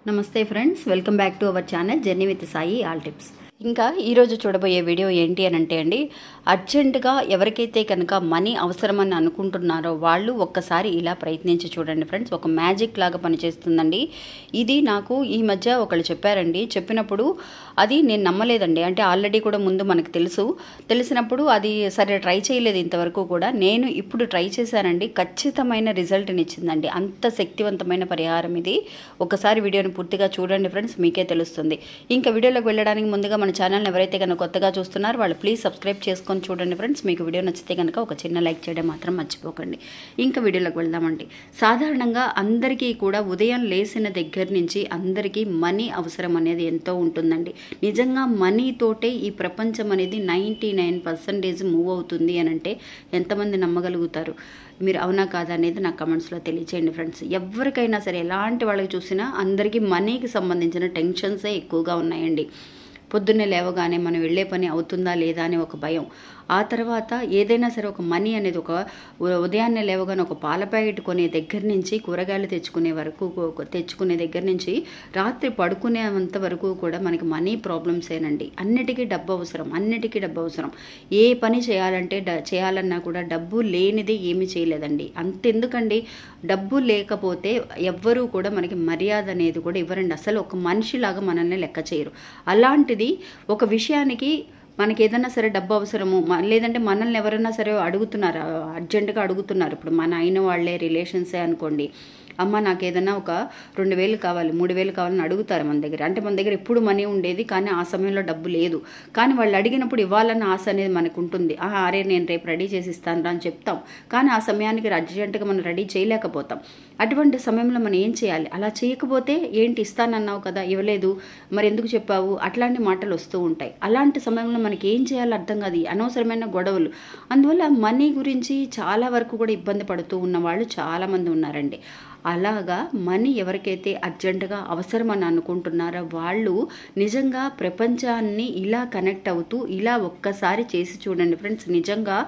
నమస్తే friends, welcome back to our channel journey with Sai all tips. ఇంకా ఈరోజు చూడబోయే వీడియో ఏంటి అని అంటే అండి, అర్జెంటుగా ఎవరికైతే కనుక మనీ అవసరమని అనుకుంటున్నారో వాళ్ళు ఒక్కసారి ఇలా ప్రయత్నించి చూడండి ఫ్రెండ్స్. ఒక మ్యాజిక్ లాగా పనిచేస్తుందండి. ఇది నాకు ఈ మధ్య ఒకళ్ళు చెప్పారండి. చెప్పినప్పుడు అది నేను నమ్మలేదండి. అంటే ఆల్రెడీ కూడా ముందు మనకు తెలిసినప్పుడు అది సరే ట్రై చేయలేదు ఇంతవరకు కూడా. నేను ఇప్పుడు ట్రై చేశానండి. ఖచ్చితమైన రిజల్ట్ని ఇచ్చిందండి. అంత శక్తివంతమైన పరిహారం ఇది. ఒకసారి వీడియోని పూర్తిగా చూడండి ఫ్రెండ్స్, మీకే తెలుస్తుంది. ఇంకా వీడియోలోకి వెళ్ళడానికి ముందుగా మన ఛానల్ని ఎవరైతే కనుక కొత్తగా చూస్తున్నారో వాళ్ళు ప్లీజ్ సబ్స్క్రైబ్ చేసుకొని చూడండి ఫ్రెండ్స్. మీకు వీడియో నచ్చితే కనుక ఒక చిన్న లైక్ చేయడం మాత్రం మర్చిపోకండి. ఇంకా వీడియోలోకి వెళ్దామండి. సాధారణంగా అందరికీ కూడా ఉదయం లేచిన దగ్గర నుంచి అందరికీ మనీ అవసరం అనేది ఎంతో ఉంటుందండి. నిజంగా మనీతోటే ఈ ప్రపంచం అనేది 99% మూవ్ అవుతుంది అని అంటే ఎంతమంది నమ్మగలుగుతారు? మీరు అవునా కాదా అనేది నాకు కమెంట్స్లో తెలియచేయండి ఫ్రెండ్స్. ఎవరికైనా సరే ఎలాంటి వాళ్ళకి చూసినా అందరికీ మనీకి సంబంధించిన టెన్షన్సే ఎక్కువగా ఉన్నాయండి. పొద్దున్నే లేవగానే మనం వెళ్ళే పని అవుతుందా లేదా అని ఒక భయం. ఆ తర్వాత ఏదైనా సరే ఒక మనీ అనేది ఒక ఉదయాన్నే లేవగానే ఒక పాల ప్యాకెట్ కొనే దగ్గర నుంచి కూరగాయలు తెచ్చుకునే దగ్గర నుంచి రాత్రి పడుకునేంత వరకు కూడా మనకి మనీ ప్రాబ్లమ్సేనండి. అన్నిటికీ డబ్బు అవసరం. ఏ పని చేయాలన్నా కూడా డబ్బు లేనిదే ఏమీ చేయలేదండి. అంతెందుకండి, డబ్బు లేకపోతే ఎవ్వరూ కూడా మనకి మర్యాద అనేది కూడా ఇవ్వరండి. అసలు ఒక మనిషిలాగా మనల్ని లెక్క చేయరు. అలాంటిది ఒక విషయానికి మనకి ఏదైనా సరే డబ్బు అవసరము, లేదంటే మనల్ని ఎవరైనా సరే అర్జెంటుగా అడుగుతున్నారు. ఇప్పుడు మన అయిన వాళ్ళే రిలేషన్సే అనుకోండి, అమ్మ నాకు ఏదైనా ఒక 2,000 కావాలి, 3,000 కావాలని అడుగుతారు మన దగ్గర. అంటే మన దగ్గర ఎప్పుడు మనీ ఉండేది, కానీ ఆ సమయంలో డబ్బు లేదు. కానీ వాళ్ళు అడిగినప్పుడు ఇవ్వాలన్న ఆశ అనేది మనకు ఉంటుంది. అరే నేను రేపు రెడీ చేసి ఇస్తాను అని చెప్తాం, కానీ ఆ సమయానికి అర్జెంటుగా మనం రెడీ చేయలేకపోతాం. అటువంటి సమయంలో మనం ఏం చేయాలి? అలా చేయకపోతే ఏంటి, ఇస్తానన్నావు కదా ఇవ్వలేదు, మరి ఎందుకు చెప్పావు, అట్లాంటి మాటలు వస్తూ ఉంటాయి. అలాంటి సమయంలో మనకి ఏం చేయాలో అర్థం కాదు, అనవసరమైన గొడవలు. అందువల్ల మనీ గురించి చాలా వరకు కూడా ఇబ్బంది పడుతూ ఉన్న వాళ్ళు చాలామంది ఉన్నారండి. అలాగా మనీ ఎవరికైతే అర్జెంటుగా అవసరమని అనుకుంటున్నారో వాళ్ళు నిజంగా ప్రపంచాన్ని ఇలా కనెక్ట్ అవుతూ ఇలా ఒక్కసారి చేసి చూడండి ఫ్రెండ్స్. నిజంగా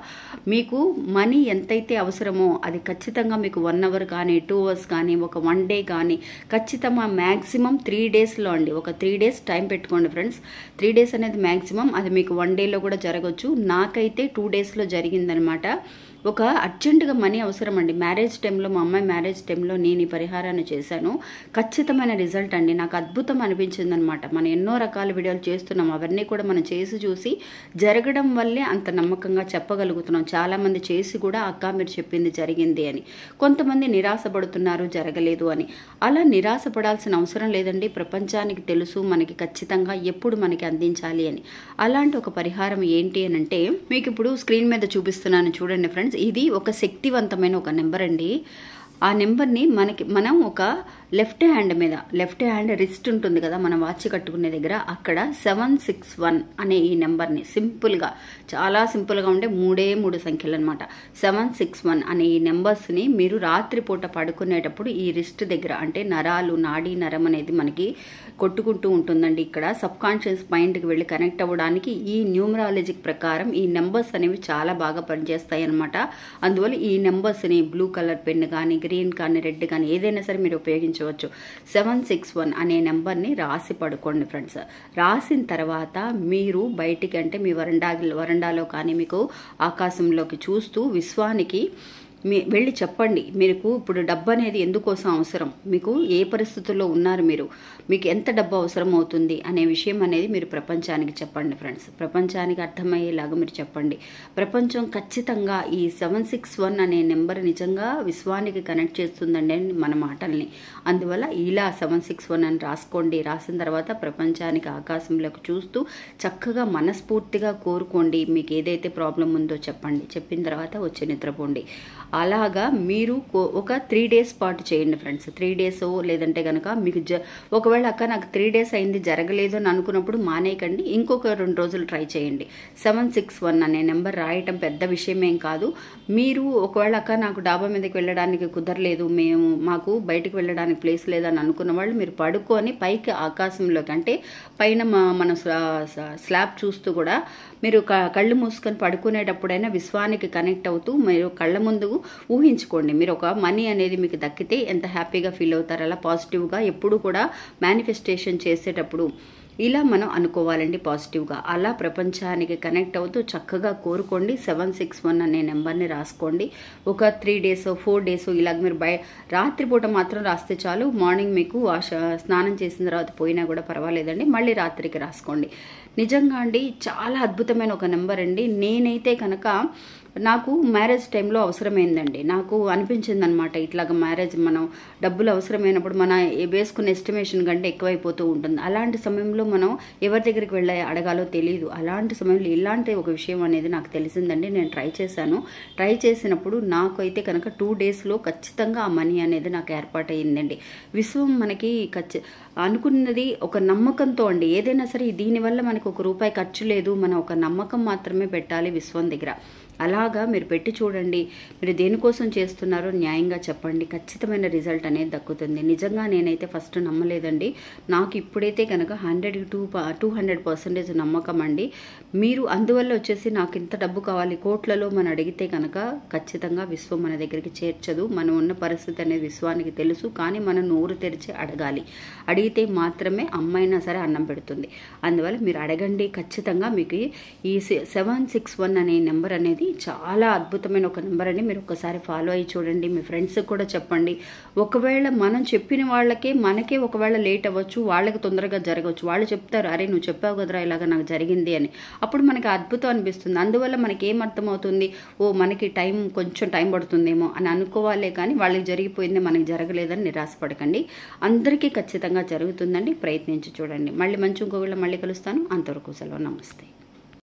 మీకు మనీ ఎంతైతే అవసరమో అది ఖచ్చితంగా మీకు 1 అవర్ కానీ 2 అవర్స్ కానీ ఒక 1 డే కానీ ఖచ్చితంగా మ్యాక్సిమం 3 డేస్లో అండి. ఒక 3 డేస్ టైం పెట్టుకోండి ఫ్రెండ్స్. 3 డేస్ అనేది మ్యాక్సిమం. అది మీకు 1 డేలో కూడా జరగవచ్చు. నాకైతే 2 డేస్లో జరిగిందనమాట. ఒక అర్జెంటుగా మనీ అవసరం అండి. మ్యారేజ్ టైంలో, మా అమ్మాయి మ్యారేజ్ టైంలో నేను ఈ పరిహారాన్ని చేశాను. ఖచ్చితమైన రిజల్ట్ అండి. నాకు అద్భుతం అనిపించింది అనమాట. మనం ఎన్నో రకాల వీడియోలు చేస్తున్నాం, అవన్నీ కూడా మనం చేసి చూసి జరగడం వల్లే అంత నమ్మకంగా చెప్పగలుగుతున్నాం. చాలామంది చేసి కూడా అక్క మీరు చెప్పింది జరిగింది అని. కొంతమంది నిరాశపడుతున్నారు జరగలేదు అని. అలా నిరాశపడాల్సిన అవసరం లేదండి. ప్రపంచానికి తెలుసు మనకి ఖచ్చితంగా ఎప్పుడు మనకి అందించాలి అని. అలాంటి ఒక పరిహారం ఏంటి అని అంటే మీకు ఇప్పుడు స్క్రీన్ మీద చూపిస్తున్నాను చూడండి ఫ్రెండ్స్. ఇది ఒక శక్తివంతమైన ఒక నెంబర్ అండి. ఆ నెంబర్ని మనం ఒక లెఫ్ట్ హ్యాండ్ రిస్ట్ ఉంటుంది కదా మనం వాచ్ కట్టుకునే దగ్గర, అక్కడ 761 అనే ఈ నెంబర్ని సింపుల్గా, చాలా సింపుల్గా ఉండే 3 సంఖ్యలు అనమాట. 761 అనే ఈ నెంబర్స్ని మీరు రాత్రిపూట పడుకునేటప్పుడు ఈ రిస్ట్ దగ్గర, అంటే నాడీ నరం అనేది మనకి కొట్టుకుంటూ ఉంటుందండి. ఇక్కడ సబ్ కాన్షియస్ మైండ్కి వెళ్ళి కనెక్ట్ అవ్వడానికి ఈ న్యూమరాలజిక్ ప్రకారం ఈ నెంబర్స్ అనేవి చాలా బాగా పనిచేస్తాయి అనమాట. అందువల్ల ఈ నెంబర్స్ని బ్లూ కలర్ పెన్ కానీ, గ్రీన్ కానీ, రెడ్ కానీ ఏదైనా సరే మీరు ఉపయోగించవచ్చు. 761 అనే నెంబర్ని రాసి పడుకోండి ఫ్రెండ్స్. రాసిన తర్వాత మీరు బయటికి, అంటే మీ వరండాలో కానీ మీకు ఆకాశంలోకి చూస్తూ విశ్వానికి వెళ్ళి చెప్పండి. మీకు ఇప్పుడు డబ్బు అనేది ఎందుకోసం అవసరం, మీకు ఏ పరిస్థితుల్లో ఉన్నారు, మీకు ఎంత డబ్బు అవసరం అవుతుంది అనే విషయం అనేది మీరు ప్రపంచానికి చెప్పండి ఫ్రెండ్స్. ప్రపంచానికి అర్థమయ్యేలాగా మీరు చెప్పండి. ప్రపంచం ఖచ్చితంగా ఈ 761 అనే నెంబర్ నిజంగా విశ్వానికి కనెక్ట్ చేస్తుందండి మన మాటల్ని. అందువల్ల ఇలా 761 అని రాసుకోండి. రాసిన తర్వాత ప్రపంచానికి ఆకాశంలోకి చూస్తూ చక్కగా మనస్ఫూర్తిగా కోరుకోండి. మీకు ఏదైతే ప్రాబ్లం ఉందో చెప్పండి. చెప్పిన తర్వాత వచ్చి నిద్రపోండి. అలాగా మీరు ఒక 3 డేస్ పాటు చేయండి ఫ్రెండ్స్. 3 డేస్ లేదంటే కనుక మీకు ఒకవేళ అక్క నాకు 3 డేస్ అయింది జరగలేదు అని అనుకున్నప్పుడు మానేయకండి. ఇంకొక 2 రోజులు ట్రై చేయండి. 761 అనే నెంబర్ రాయటం పెద్ద విషయమేం కాదు. మీరు ఒకవేళ అక్క నాకు డాబా మీదకి వెళ్ళడానికి కుదరలేదు, మాకు బయటకు వెళ్ళడానికి ప్లేస్ లేదని అనుకున్న వాళ్ళు మీరు పడుకొని పైకి ఆకాశంలోకి, అంటే పైన మన స్లాబ్ చూస్తూ కూడా మీరు కళ్ళు మూసుకొని పడుకునేటప్పుడైనా విశ్వానికి కనెక్ట్ అవుతూ మీరు కళ్ళ ముందు ఊహించుకోండి. మీరు ఒక మనీ అనేది మీకు దక్కితే ఎంత హ్యాపీగా ఫీల్ అవుతారు. అలా పాజిటివ్గా ఎప్పుడు కూడా మేనిఫెస్టేషన్ చేసేటప్పుడు ఇలా మనం అనుకోవాలండి పాజిటివ్గా. అలా ప్రపంచానికి కనెక్ట్ అవుతూ చక్కగా కోరుకోండి. 761 అనే నెంబర్ని రాసుకోండి. ఒక 3 days 4 days ఇలాగ మీరు రాత్రిపూట మాత్రం రాస్తే చాలు. మార్నింగ్ మీకు స్నానం చేసిన తర్వాత పోయినా కూడా పర్వాలేదండి, మళ్ళీ రాత్రికి రాసుకోండి. నిజంగా అండి చాలా అద్భుతమైన ఒక నెంబర్ అండి. నేనైతే కనుక నాకు మ్యారేజ్ టైంలో అవసరమైందండి. నాకు అనిపించింది అనమాట, ఇట్లాగ మ్యారేజ్ మనం డబ్బులు అవసరమైనప్పుడు మన వేసుకున్న ఎస్టిమేషన్ కంటే ఎక్కువైపోతూ ఉంటుంది. అలాంటి సమయంలో మనం ఎవరి దగ్గరికి వెళ్ళి అడగాలో తెలియదు. అలాంటి సమయంలో ఇలాంటి ఒక విషయం అనేది నాకు తెలిసిందండి. నేను ట్రై చేశాను. ట్రై చేసినప్పుడు నాకు అయితే కనుక 2 daysలో ఖచ్చితంగా ఆ మనీ అనేది నాకు ఏర్పాటయిందండి. విశ్వం మనకి అనుకున్నది ఒక నమ్మకంతో అండి. ఏదైనా సరే దీనివల్ల మనకు ₹1 ఖర్చు లేదు, మనం ఒక నమ్మకం మాత్రమే పెట్టాలి విశ్వం దగ్గర. అలాగా మీరు పెట్టి చూడండి. మీరు దేనికోసం చేస్తున్నారో న్యాయంగా చెప్పండి, ఖచ్చితమైన రిజల్ట్ అనేది దక్కుతుంది. నిజంగా నేనైతే ఫస్ట్ నమ్మలేదండి. నాకు ఇప్పుడైతే కనుక 100% నమ్మకం అండి. మీరు అందువల్ల వచ్చేసి నాకు ఇంత డబ్బు కావాలి కోట్లలో మనం అడిగితే కనుక ఖచ్చితంగా విశ్వం మన దగ్గరికి చేర్చదు. మనం ఉన్న పరిస్థితి అనేది విశ్వానికి తెలుసు, కానీ మనం నోరు తెరిచి అడగాలి. అడిగితే మాత్రమే అమ్మైనా సరే అన్నం పెడుతుంది. అందువల్ల మీరు అడగండి, ఖచ్చితంగా మీకు ఈ 761 అనే నెంబర్ అనేది చాలా అద్భుతమైన ఒక నెంబర్ అండి. మీరు ఒకసారి ఫాలో అయ్యి చూడండి, మీ ఫ్రెండ్స్కి కూడా చెప్పండి. ఒకవేళ మనం చెప్పిన మనకే ఒకవేళ లేట్ అవ్వచ్చు, వాళ్ళకి తొందరగా జరగవచ్చు. వాళ్ళు చెప్తారు, అరే నువ్వు చెప్పావు కదరా ఇలాగ నాకు జరిగింది అని. అప్పుడు మనకి అద్భుతం అనిపిస్తుంది. అందువల్ల మనకి ఏమర్థమవుతుంది, మనకి కొంచెం టైం పడుతుందేమో అని అనుకోవాలే కానీ వాళ్ళకి జరిగిపోయింది మనకి జరగలేదని నిరాశపడకండి. అందరికీ ఖచ్చితంగా జరుగుతుందండి. ప్రయత్నించి చూడండి. మళ్ళీ ఇంకొకళ్ళు మళ్ళీ కలుస్తాను. అంతవరకు సెలవు. నమస్తే.